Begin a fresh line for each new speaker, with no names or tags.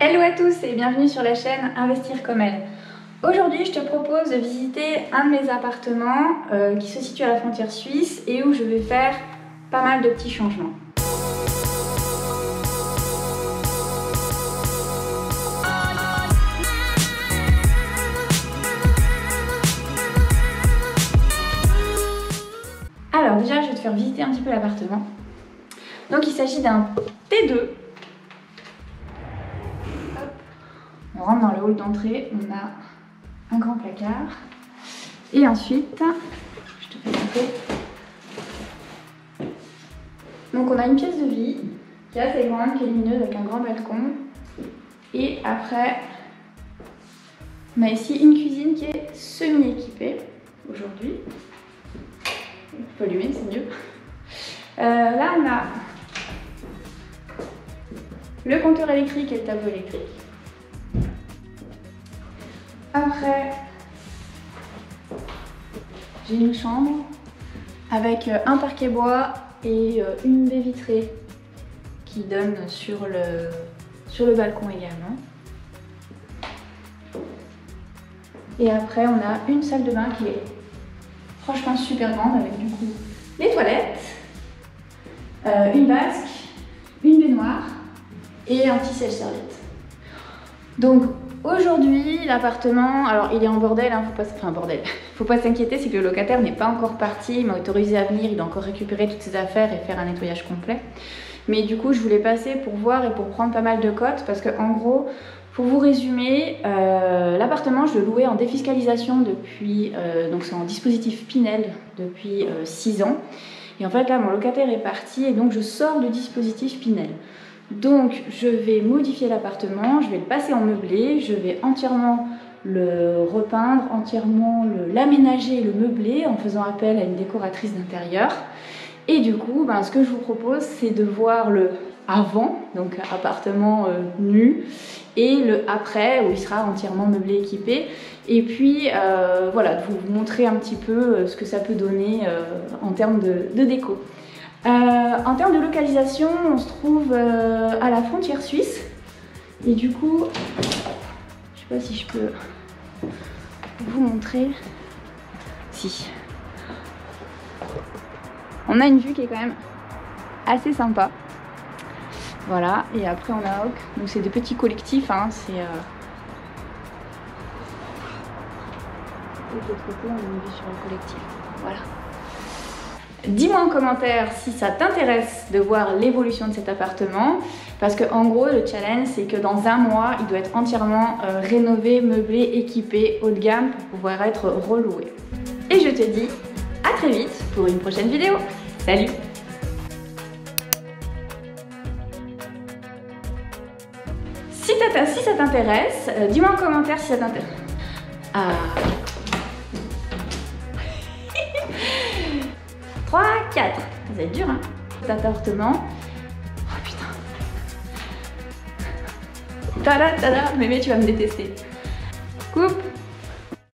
Hello à tous et bienvenue sur la chaîne Investir comme elle. Aujourd'hui, je te propose de visiter un de mes appartements qui se situe à la frontière suisse et où je vais faire pas mal de petits changements. Alors déjà, je vais te faire visiter un petit peu l'appartement. Donc il s'agit d'un T2. On rentre dans le hall d'entrée, on a un grand placard. Et ensuite, je te fais monter. Donc on a une pièce de vie qui est assez grande, qui est lumineuse avec un grand balcon. Et après, on a ici une cuisine qui est semi-équipée aujourd'hui. Il faut allumer, c'est mieux. Là on a le compteur électrique et le tableau électrique. Après, j'ai une chambre avec un parquet bois et une baie vitrée qui donne sur le balcon également. Et après, on a une salle de bain qui est franchement super grande avec du coup les toilettes, une vasque, une baignoire et un petit sèche-serviette. Donc aujourd'hui, l'appartement, alors il est en bordel, hein, faut pas s'inquiéter, c'est que le locataire n'est pas encore parti, il m'a autorisé à venir, il doit encore récupérer toutes ses affaires et faire un nettoyage complet. Mais du coup, je voulais passer pour voir et pour prendre pas mal de cotes parce que en gros, pour vous résumer, l'appartement, je le louais en défiscalisation depuis, donc c'est en dispositif Pinel depuis 6 ans. Et en fait là, mon locataire est parti et donc je sors du dispositif Pinel. Donc je vais modifier l'appartement, je vais le passer en meublé, je vais entièrement le repeindre, entièrement l'aménager, le meubler en faisant appel à une décoratrice d'intérieur. Et du coup, ce que je vous propose, c'est de voir le avant, donc appartement nu, et le après où il sera entièrement meublé, équipé. Et puis voilà, de vous montrer un petit peu ce que ça peut donner en termes de déco. En termes de localisation, on se trouve à la frontière suisse. Et du coup, je sais pas si je peux vous montrer. Si. On a une vue qui est quand même assez sympa. Voilà, et après on a Hoc. Donc c'est des petits collectifs, hein, c'est... De l'autre côté, on a une vue sur le collectif. Voilà. Dis-moi en commentaire si ça t'intéresse de voir l'évolution de cet appartement, parce que en gros le challenge c'est que dans un mois il doit être entièrement rénové, meublé, équipé, haut de gamme pour pouvoir être reloué. Et je te dis à très vite pour une prochaine vidéo. Salut! Si ça t'intéresse, dis-moi en commentaire si ça t'intéresse. Ah. 3, 4. Ça va être dur, hein. Cet appartement. Oh putain. Tada, tada. Mémé, tu vas me détester. Coupe.